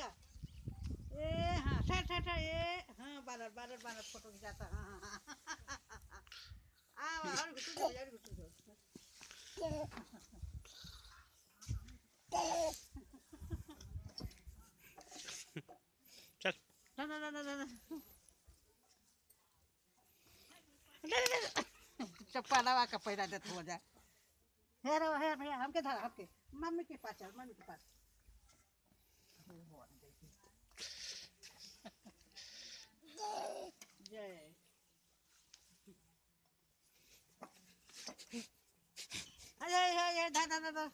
जा ए हाँ ठहर ए हाँ बानर फोटो खिंचाता हाँ हाँ हाँ और घुटू चल चप्पा लगा के पैरा देते हो जा हेर भैया हमके धर हमके मम्मी के पास चल मम्मी के पास जय अरे धा मार